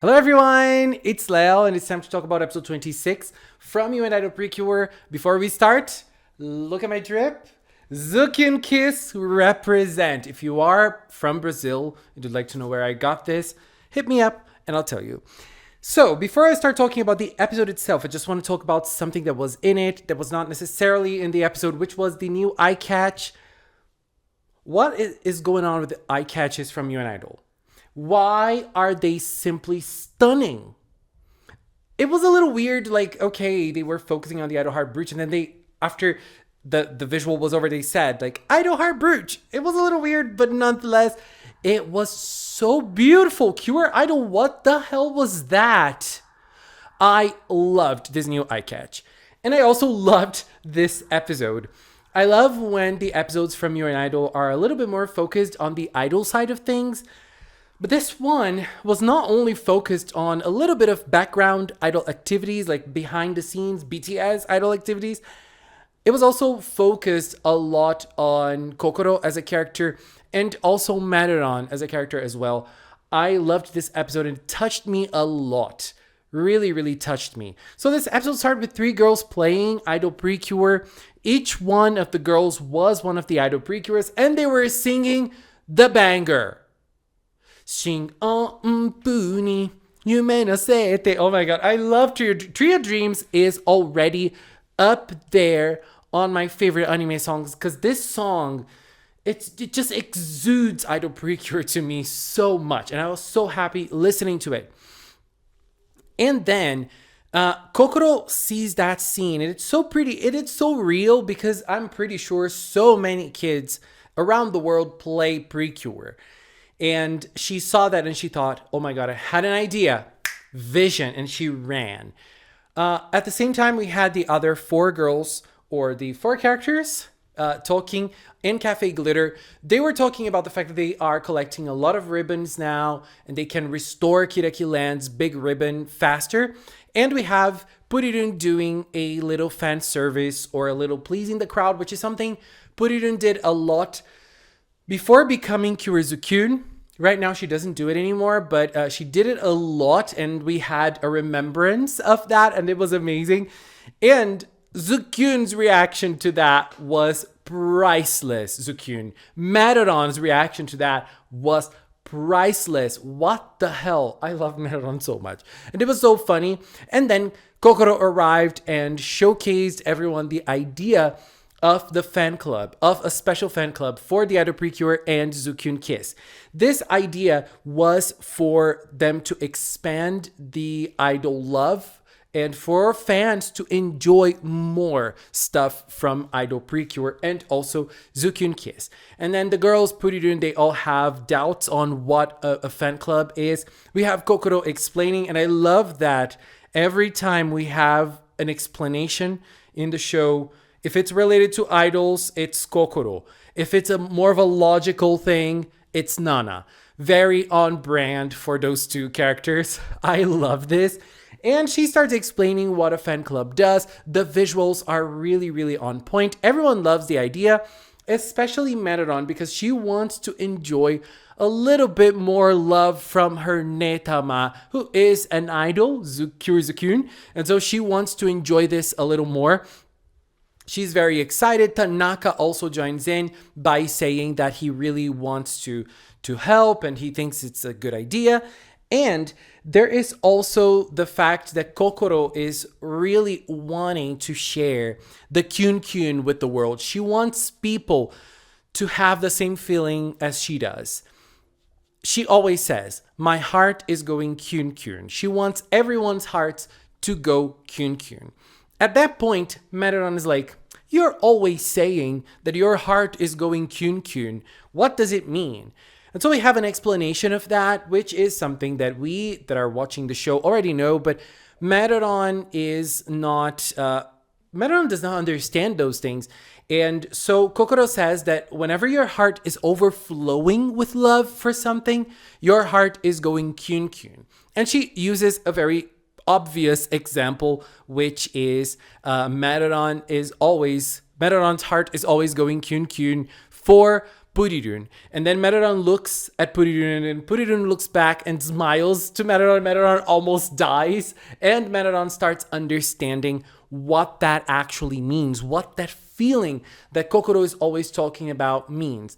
Hello everyone, it's Leo and it's time to talk about episode 26 from You and Idol PreCure. Before we start, look at my drip. Zuki and Kiss represent. If you are from Brazil and would like to know where I got this, hit me up and I'll tell you. So, before I start talking about the episode itself, I just want to talk about something that was in it that was not necessarily in the episode, which was the new eye catch. What is going on with the eye catches from You and Idol? Why are they simply stunning? It was a little weird, like, okay, they were focusing on the Idol Heart Brooch, and then after the visual was over, they said, like, Idol Heart Brooch. It was a little weird, but nonetheless, it was so beautiful. Cure Idol, what the hell was that? I loved this new eye catch. And I also loved this episode. I love when the episodes from You and Idol are a little bit more focused on the idol side of things. But this one was not only focused on a little bit of background idol activities, like behind the scenes BTS idol activities. It was also focused a lot on Kokoro as a character and also Maderon as a character as well. I loved this episode and it touched me a lot. Really, really touched me. So this episode started with 3 girls playing Idol PreCure. Each one of the girls was one of the Idol PreCures and they were singing the banger. Sing on Puni, you may not say it. Oh my god, I love Trio Dreams is already up there on my favorite anime songs because this song, it just exudes Idol PreCure to me so much, and I was so happy listening to it. And then Kokoro sees that scene, and it's so pretty. It's so real because I'm pretty sure so many kids around the world play PreCure. And she saw that and she thought, oh my god, I had an idea, vision, and she ran. At the same time, we had the other 4 girls, or the 4 characters, talking in Cafe Glitter. They were talking about the fact that they are collecting a lot of ribbons now, and they can restore Kiraki Land's big ribbon faster. And we have Purirun doing a little fan service, or a little pleasing the crowd, which is something Purirun did a lot before becoming Kyurizu-kun. Right now she doesn't do it anymore, but she did it a lot and we had a remembrance of that and it was amazing. And Zukyun's reaction to that was priceless. Zukyun. Maderon's reaction to that was priceless. What the hell? I love Maderon so much. And it was so funny. And then Kokoro arrived and showcased everyone the idea of the fan club, of a special fan club for the Idol PreCure and Zukyun Kiss. This idea was for them to expand the idol love and for fans to enjoy more stuff from Idol PreCure and also Zukyun Kiss. And then the girls, Purirun, they all have doubts on what a fan club is. We have Kokoro explaining, and I love that every time we have an explanation in the show, if it's related to idols, it's Kokoro. If it's a more of a logical thing, it's Nana. Very on brand for those 2 characters. I love this. And she starts explaining what a fan club does. The visuals are really, really on point. Everyone loves the idea, especially Maderon, because she wants to enjoy a little bit more love from her Netama, who is an idol, Kyurizu-kun. And so she wants to enjoy this a little more. She's very excited. Tanaka also joins in by saying that he really wants to help and he thinks it's a good idea. And there is also the fact that Kokoro is really wanting to share the Kyun with the world. She wants people to have the same feeling as she does. She always says, my heart is going Kyun. She wants everyone's hearts to go Kyun. At that point, Maderon is like, you're always saying that your heart is going Kyun. What does it mean? And so we have an explanation of that, which is something that we that are watching the show already know, but Maderon does not understand those things. And so Kokoro says that whenever your heart is overflowing with love for something, your heart is going Kyun. And she uses a very obvious example, which is Maderon's heart is always going Kyun for Purirun. And then Meteran looks at Purirun, and Purirun looks back and smiles to Meteran. Meteran almost dies, and Meteran starts understanding what that actually means, what that feeling that Kokoro is always talking about means.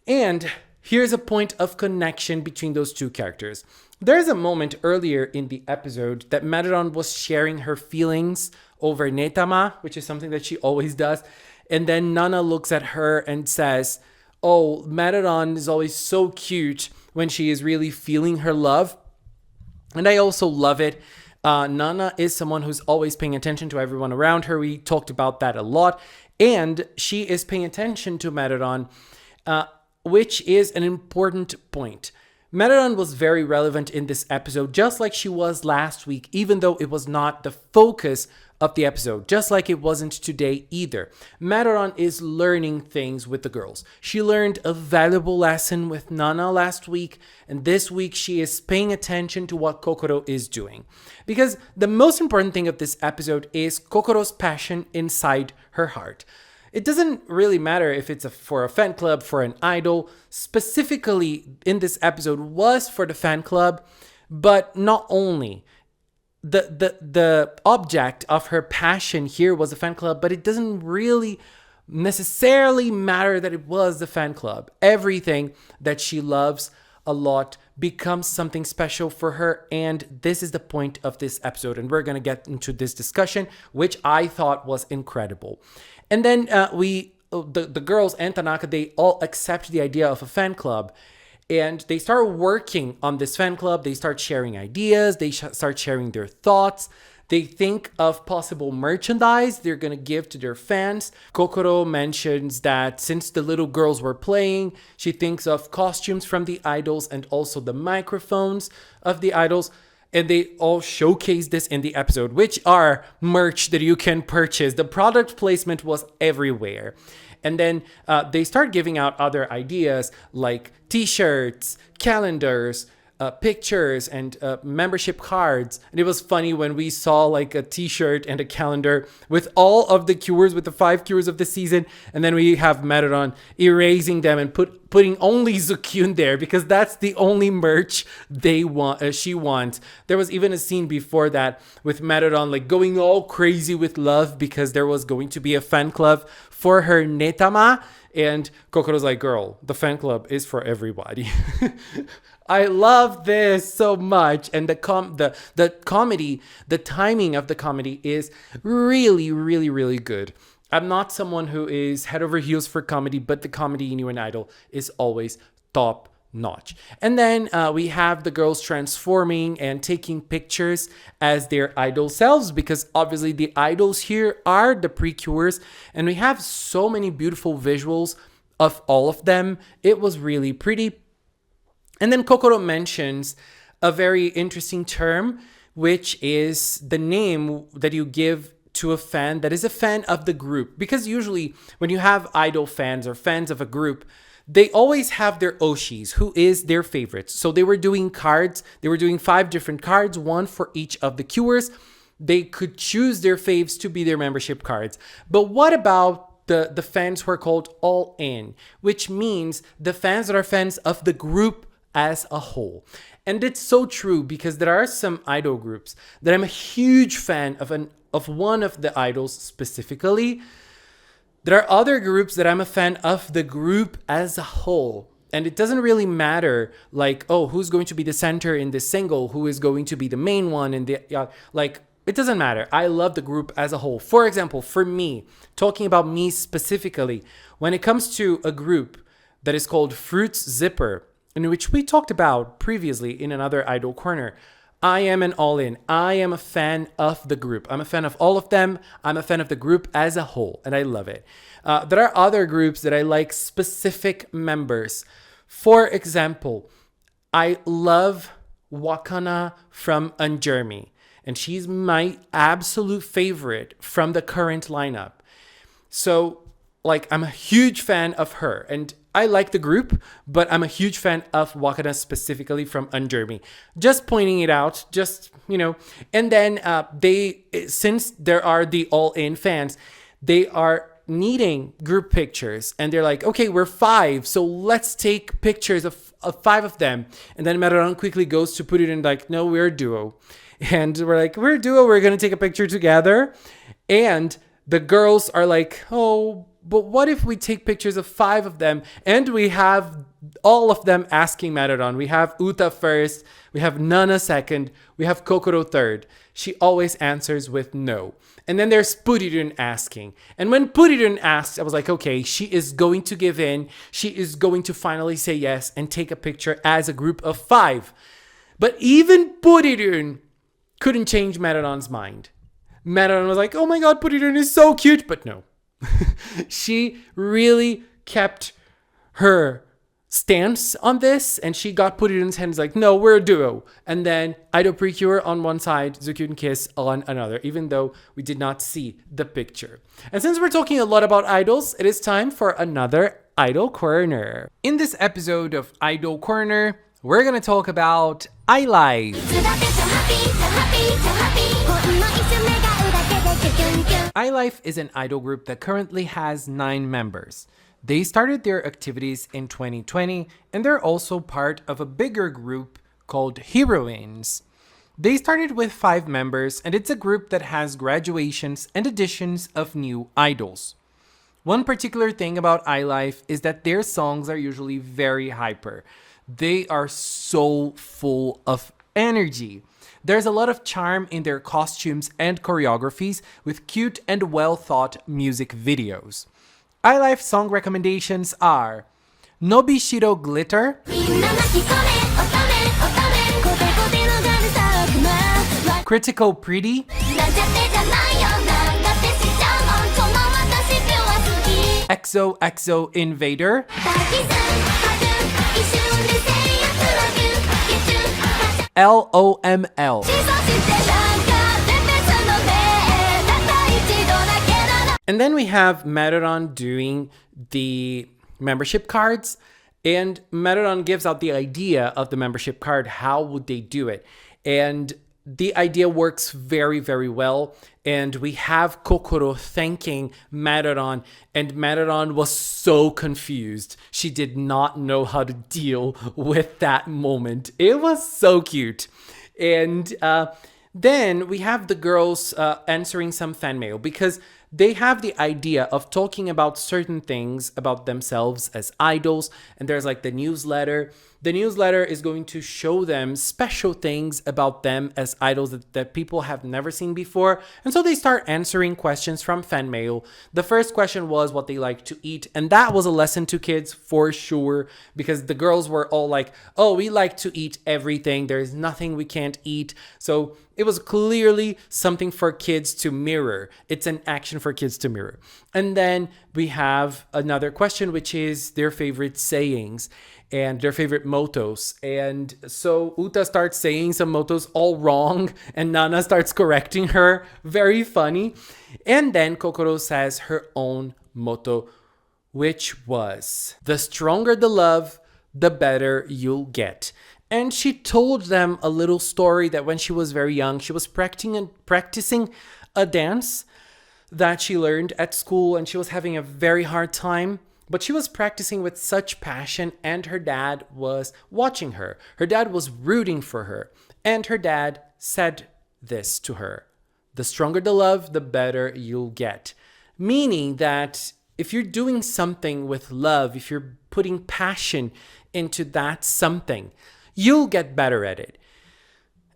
And here's a point of connection between those two characters. There's a moment earlier in the episode that Meteran was sharing her feelings over Netama, which is something that she always does. And then Nana looks at her and says, oh, Meteran is always so cute when she is really feeling her love. And I also love it. Nana is someone who's always paying attention to everyone around her. We talked about that a lot. And she is paying attention to Meteran, which is an important point. Meteran was very relevant in this episode, just like she was last week, even though it was not the focus of the episode, just like it wasn't today either. Meteran is learning things with the girls. She learned a valuable lesson with Nana last week, and this week she is paying attention to what Kokoro is doing. Because the most important thing of this episode is Kokoro's passion inside her heart. It doesn't really matter if it's for a fan club, for an idol. Specifically in this episode was for the fan club, but not only. The object of her passion here was a fan club, but it doesn't really necessarily matter that it was the fan club. Everything that she loves a lot becomes something special for her, and this is the point of this episode, and we're going to get into this discussion, which I thought was incredible. And then the girls and Tanaka, they all accept the idea of a fan club, and they start working on this fan club. They start sharing ideas. They start sharing their thoughts. They think of possible merchandise they're going to give to their fans. Kokoro mentions that since the little girls were playing, she thinks of costumes from the idols and also the microphones of the idols. And they all showcase this in the episode, which are merch that you can purchase. The product placement was everywhere. And then they start giving out other ideas like t-shirts, calendars, pictures, and membership cards. And it was funny when we saw like a t-shirt and a calendar with all of the cures, with the 5 cures of the season. And then we have Meteran erasing them and putting only Zukyun there because that's the only merch she wants. There was even a scene before that with Meteran like going all crazy with love because there was going to be a fan club for her Netama. And Kokoro's like, girl, the fan club is for everybody. I love this so much. And the comedy, the timing of the comedy is really, really, really good. I'm not someone who is head over heels for comedy, but the comedy in You and Idol is always top notch. And then we have the girls transforming and taking pictures as their idol selves, because obviously the idols here are the PreCures, and we have so many beautiful visuals of all of them. It was really pretty. And then Kokoro mentions a very interesting term, which is the name that you give to a fan that is a fan of the group. Because usually when you have idol fans or fans of a group, they always have their Oshis, who is their favorites. So they were doing cards. They were doing 5 different cards, one for each of the cures. They could choose their faves to be their membership cards. But what about the fans who are called all in, which means the fans that are fans of the group as a whole? And it's so true, because there are some idol groups that I'm a huge fan of one of the idols specifically. There are other groups that I'm a fan of the group as a whole. And it doesn't really matter, like, oh, who's going to be the center in this single, who is going to be the main one in the, like, it doesn't matter. I love the group as a whole. For example, for me, talking about me specifically, when it comes to a group that is called Fruits Zipper, in which we talked about previously in another Idol Corner, I am an all-in. I am a fan of the group. I'm a fan of all of them. I'm a fan of the group as a whole, and I love it. There are other groups that I like specific members. For example, I love Wakana from Unjermy, and she's my absolute favorite from the current lineup. So, like, I'm a huge fan of her, and I like the group, but I'm a huge fan of Wakana specifically from Unjermy. Just pointing it out, just, you know. And then since there are the all-in fans, they are needing group pictures, and they're like, okay, we're 5, so let's take pictures of 5 of them. And then Maruran quickly goes to put it in like, no, we're a duo. And we're like, we're a duo, we're gonna take a picture together. And the girls are like, oh, but what if we take pictures of 5 of them? And we have all of them asking Maruran. We have Uta first, we have Nana second, we have Kokoro third. She always answers with no. And then there's Purirun asking. And when Purirun asked, I was like, okay, she is going to give in. She is going to finally say yes and take a picture as a group of 5. But even Purirun couldn't change Maruran's mind. Maruran was like, oh my god, Purirun is so cute. But no. She really kept her stance on this, and she got Purirun's hands like, no, we're a duo. And then Idol PreCure on one side, Zukyun Kiss on another, even though we did not see the picture. And since we're talking a lot about idols, it is time for another Idol Corner. In this episode of Idol Corner, we're gonna talk about iife. iife is an idol group that currently has 9 members. They started their activities in 2020, and they're also part of a bigger group called Heroines. They started with 5 members, and it's a group that has graduations and additions of new idols. One particular thing about iife is that their songs are usually very hyper. They are so full of energy. There's a lot of charm in their costumes and choreographies with cute and well-thought music videos. iife song recommendations are Nobishiro Glitter, Critical Pretty, EXO EXO Invader, LOML. And then we have Maruran doing the membership cards, and Maruran gives out the idea of the membership card. How would they do it? And the idea works very, very well. And we have Kokoro thanking Maruran, and Maruran was so confused. She did not know how to deal with that moment. It was so cute. And then we have the girls answering some fan mail, because they have the idea of talking about certain things about themselves as idols. And there's like the newsletter. The newsletter is going to show them special things about them as idols that people have never seen before. And so they start answering questions from fan mail. The first question was what they like to eat. And that was a lesson to kids for sure, because the girls were all like, oh, we like to eat everything. There's nothing we can't eat. So it was clearly something for kids to mirror. It's an action for kids to mirror. And then we have another question, which is their favorite sayings and their favorite mottos. And so Uta starts saying some mottos all wrong, and Nana starts correcting her. Very funny. And then Kokoro says her own motto, which was, the stronger the love, the better you'll get. And she told them a little story that when she was very young, she was practicing a dance that she learned at school, and she was having a very hard time. But she was practicing with such passion, and her dad was watching her. Her dad was rooting for her. And her dad said this to her: the stronger the love, the better you'll get. Meaning that if you're doing something with love, if you're putting passion into that something, you'll get better at it.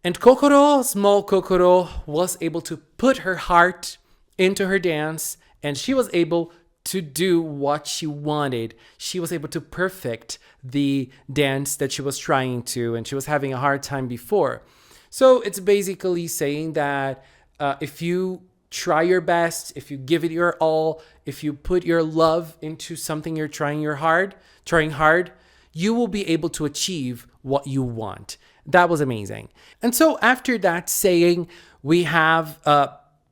And Kokoro, small Kokoro, was able to put her heart into her dance, and she was able to do what she wanted. She was able to perfect the dance that she was trying to, and she was having a hard time before. So it's basically saying that if you try your best, if you give it your all, if you put your love into something you're trying hard, you will be able to achieve what you want. That was amazing. And so after that saying, we have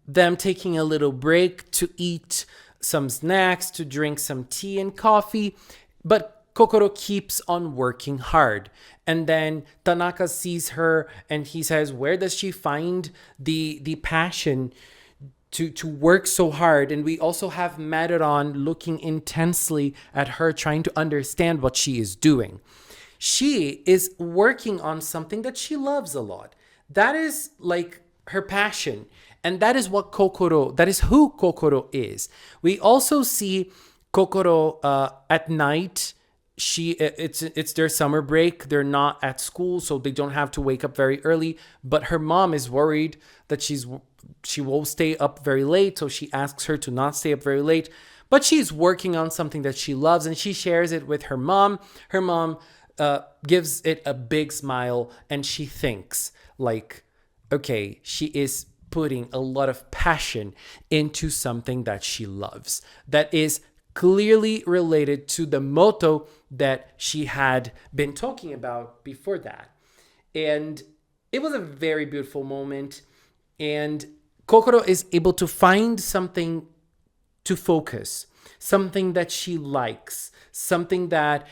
them taking a little break to eat some snacks, to drink some tea and coffee, but Kokoro keeps on working hard. And then Tanaka sees her and he says, where does she find the passion to work so hard. And we also have Maderon looking intensely at her, trying to understand what she is doing. She is working on something that she loves a lot. That is like her passion. And that is who Kokoro is. We also see Kokoro at night. It's their summer break. They're not at school, so they don't have to wake up very early. But her mom is worried that she will stay up very late, so she asks her to not stay up very late. But she's working on something that she loves, and she shares it with her mom. Her mom gives it a big smile, and she thinks like, okay, she is putting a lot of passion into something that she loves, that is clearly related to the motto that she had been talking about before that. And it was a very beautiful moment. And Kokoro is able to find something to focus, something that she likes, something that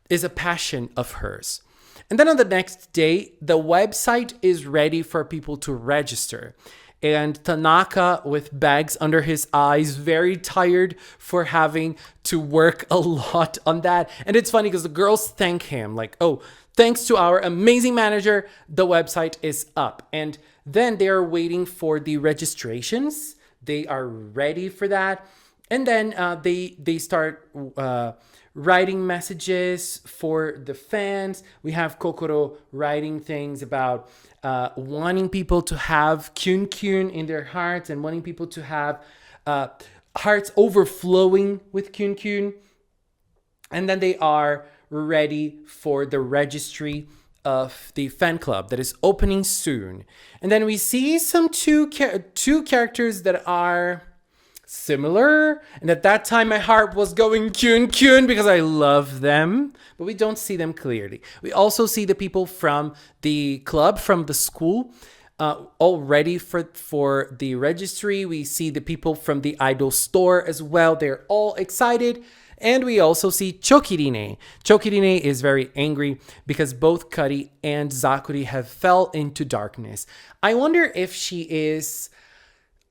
is a passion of hers. And then on the next day, the website is ready for people to register. And Tanaka, with bags under his eyes, very tired for having to work a lot on that. And it's funny because the girls thank him, like, oh, thanks to our amazing manager, the website is up. And then they are waiting for the registrations. They are ready for that. And then they start writing messages for the fans. We have Kokoro writing things about wanting people to have kyun in their hearts and wanting people to have hearts overflowing with kyun. And then they are ready for the registry of the fan club that is opening soon. And then we see some two characters that are similar, and at that time my heart was going kyun because I love them, but we don't see them clearly. We also see the people from the club, from the school, all ready for the registry. We see the people from the idol store as well. They're all excited. And we also see Chokirine. Chokirine is very angry because both Kari and Zakuri have fell into darkness. I wonder if she is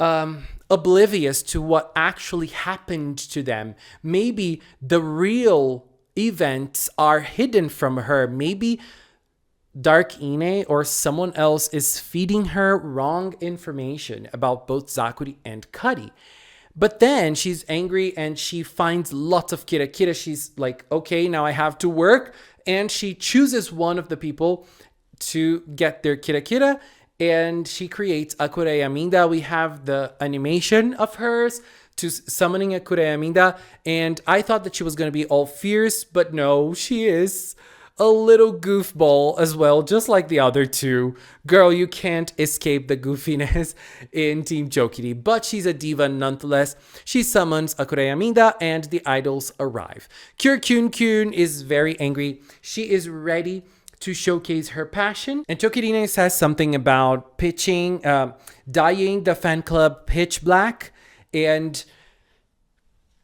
oblivious to what actually happened to them. Maybe the real events are hidden from her. Maybe Dark Ine or someone else is feeding her wrong information about both Zakuri and Kari. But then she's angry and she finds lots of kira. She's like, okay, now I have to work. And she chooses one of the people to get their kira. And she creates Akure Yaminda. We have the animation of hers to summoning Akure Yaminda. And I thought that she was going to be all fierce, but no, she is a little goofball as well, just like the other two. Girl, you can't escape the goofiness in Team Chokiri, but she's a diva nonetheless. She summons Akure Yaminda and the idols arrive. Kure Kyun is very angry. She is ready to showcase her passion. And Chokirine says something about dyeing the fan club pitch black. And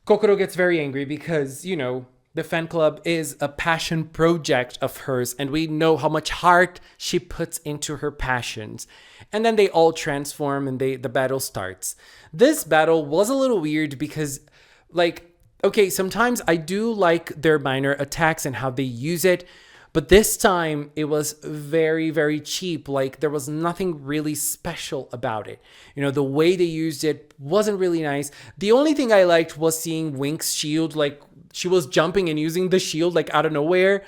Kokoro gets very angry because, you know, the fan club is a passion project of hers, and we know how much heart she puts into her passions. And then they all transform and the battle starts. This battle was a little weird because, like, okay, sometimes I do like their minor attacks and how they use it, but this time it was very, very cheap. Like, there was nothing really special about it. You know, the way they used it wasn't really nice. The only thing I liked was seeing Wink's shield, like, she was jumping and using the shield like out of nowhere.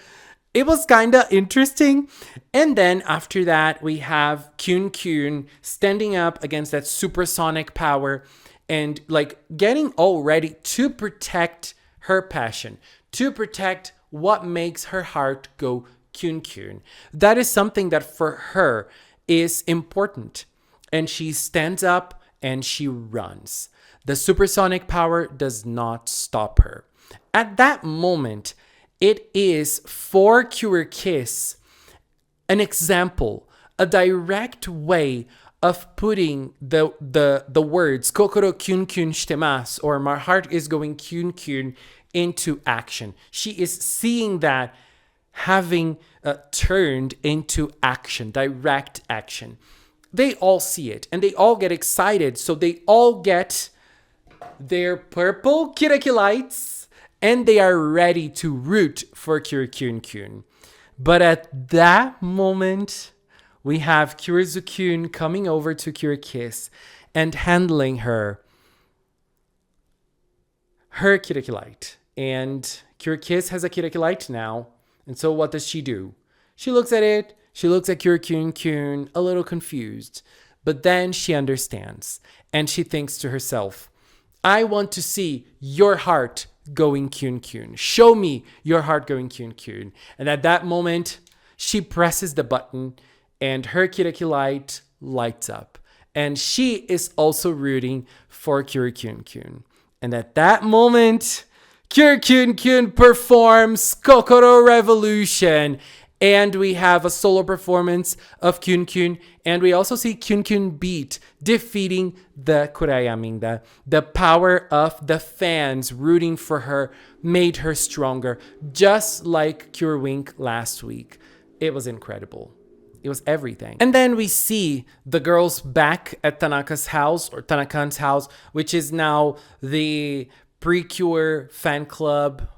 It was kind of interesting. And then after that, we have Kyun standing up against that supersonic power and like getting all ready to protect her passion, to protect what makes her heart go Kyun. That is something that for her is important. And she stands up and she runs. The supersonic power does not stop her. At that moment, it is for Cure Kiss an example, a direct way of putting the words Kokoro kyun shitemasu, or my heart is going kyun into action. She is seeing that having turned into action, direct action. they all see it and they all get excited. So they all get their purple kiraki lights and they are ready to root for Kyun. But at that moment, we have Kyun coming over to Kiss and handling her kiraki light. And Kiss has a kiraki light now. And so what does she do? She looks at it. She looks at Kyun, a little confused. But then she understands. And she thinks to herself, I want to see your heart going Kyun. Show me your heart going Kyun. And at that moment, she presses the button and her kiraki light lights up. And she is also rooting for Kyun. And at that moment, Kyun performs Kokoro Revolution. And we have a solo performance of Kyun. And we also see Kyun beat, defeating the Kurayaming. The power of the fans rooting for her made her stronger, just like Wink last week. It was incredible. It was everything. And then we see the girls back at Tanaka's house, or Tanakan's house, which is now the PreCure fan club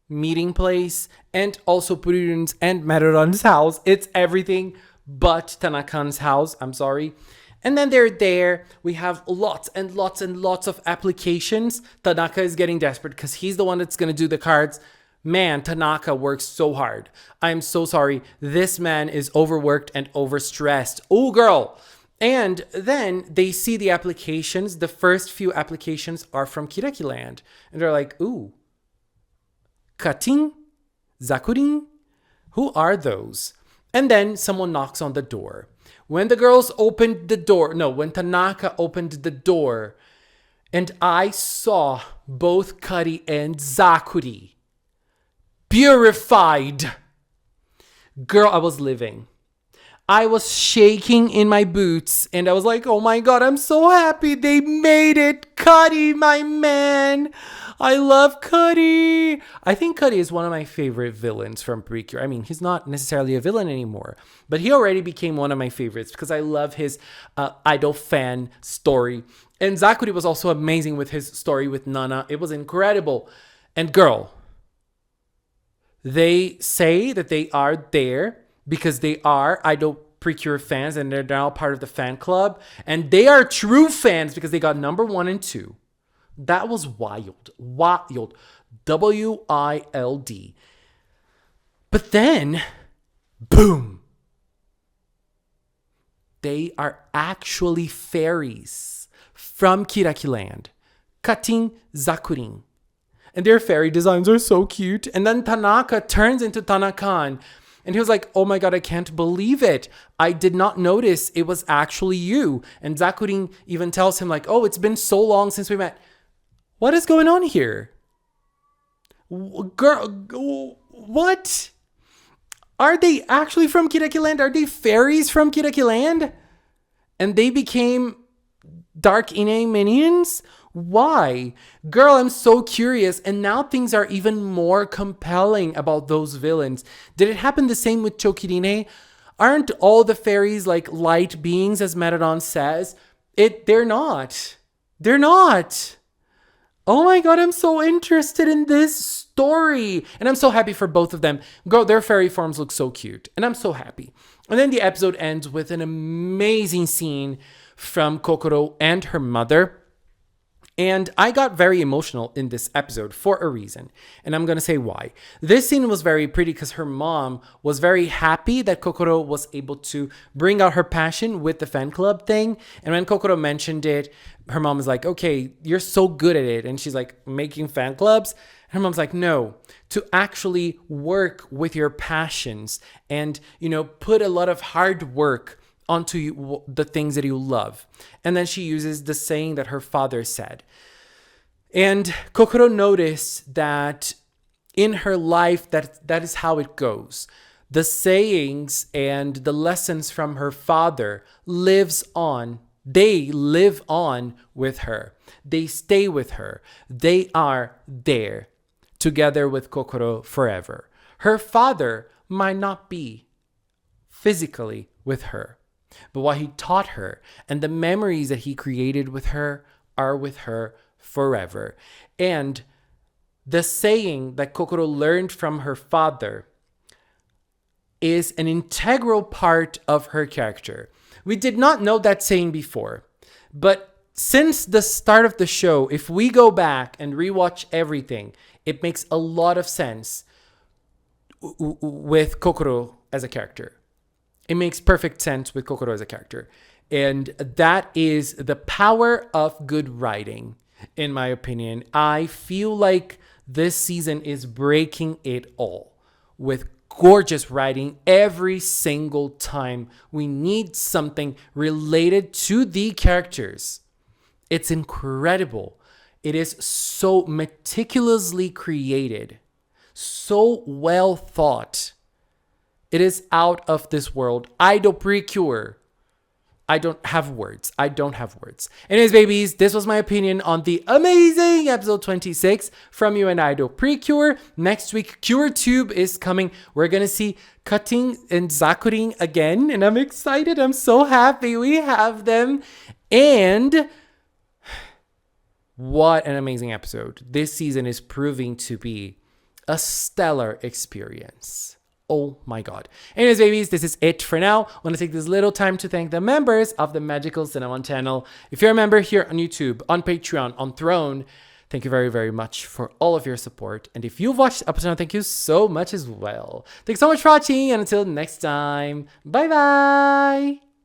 meeting place, and also Purun's and Maruran's house. It's everything but Tanakan's house. I'm sorry. And then they're there. We have lots and lots and lots of applications. Tanaka is getting desperate because he's the one that's going to do the cards. Man, Tanaka works so hard. I'm so sorry. This man is overworked and overstressed. Oh, girl. And then they see the applications. The first few applications are from Kiraki Land. And they're like, ooh, Katin? Zakurin? Who are those? And then someone knocks on the door. When the girls opened the door, when Tanaka opened the door, and I saw both Kari and Zakuri purified. Girl, I was living. I was shaking in my boots and I was like, oh my God, I'm so happy they made it. Cuddy, my man. I love Cuddy. I think Cuddy is one of my favorite villains from PreCure. I mean, he's not necessarily a villain anymore, but he already became one of my favorites because I love his idol fan story. And Zakuri was also amazing with his story with Nana. It was incredible. And girl, they say that they are there because they are idol PreCure fans and they're now part of the fan club. And they are true fans because they got number 1 and 2. That was wild. Wild. WILD. But then, boom. They are actually fairies from Kiraki Land. Katin, Zakurin. And their fairy designs are so cute. And then Tanaka turns into Tanakan. And he was like, oh my God, I can't believe it. I did not notice it was actually you. And Zakurin even tells him like, oh, it's been so long since we met. What is going on here? Girl, what? Are they actually from Kiraki Land? Are they fairies from Kiraki Land? And they became Dark Ine minions? Why? Girl, I'm so curious. And now things are even more compelling about those villains. Did it happen the same with Chokirine? Aren't all the fairies like light beings, as Maradon says? They're not. They're not. Oh my God, I'm so interested in this story. And I'm so happy for both of them. Girl, their fairy forms look so cute. And I'm so happy. And then the episode ends with an amazing scene from Kokoro and her mother. And I got very emotional in this episode for a reason. And I'm going to say why. This scene was very pretty because her mom was very happy that Kokoro was able to bring out her passion with the fan club thing. And when Kokoro mentioned it, her mom was like, okay, you're so good at it. And she's like, making fan clubs? And her mom's like, no, to actually work with your passions and, put a lot of hard work onto the things that you love. And then she uses the saying that her father said. And Kokoro noticed that in her life that is how it goes. The sayings and the lessons from her father lives on. They live on with her. They stay with her. They are there together with Kokoro forever. Her father might not be physically with her, but what he taught her and the memories that he created with her are with her forever. And the saying that Kokoro learned from her father is an integral part of her character. We did not know that saying before, but since the start of the show, if we go back and rewatch everything, it makes a lot of sense with Kokoro as a character. It makes perfect sense with Kokoro as a character. And that is the power of good writing, in my opinion. I feel like this season is breaking it all with gorgeous writing every single time we need something related to the characters. It's incredible. It is so meticulously created, so well thought. It is out of this world. Idol PreCure. I don't have words. Anyways, babies, this was my opinion on the amazing episode 26 from You and Idol PreCure. Next week, CureTube is coming. We're going to see Cutting and Zakurin again. And I'm excited. I'm so happy we have them. And what an amazing episode. This season is proving to be a stellar experience. Oh my God. Anyways, babies, this is it for now. I want to take this little time to thank the members of the Magical Cinnamon channel. If you're a member here on YouTube, on Patreon, on Throne, thank you very, very much for all of your support. And if you've watched the episode, thank you so much as well. Thanks so much for watching, and until next time, bye-bye.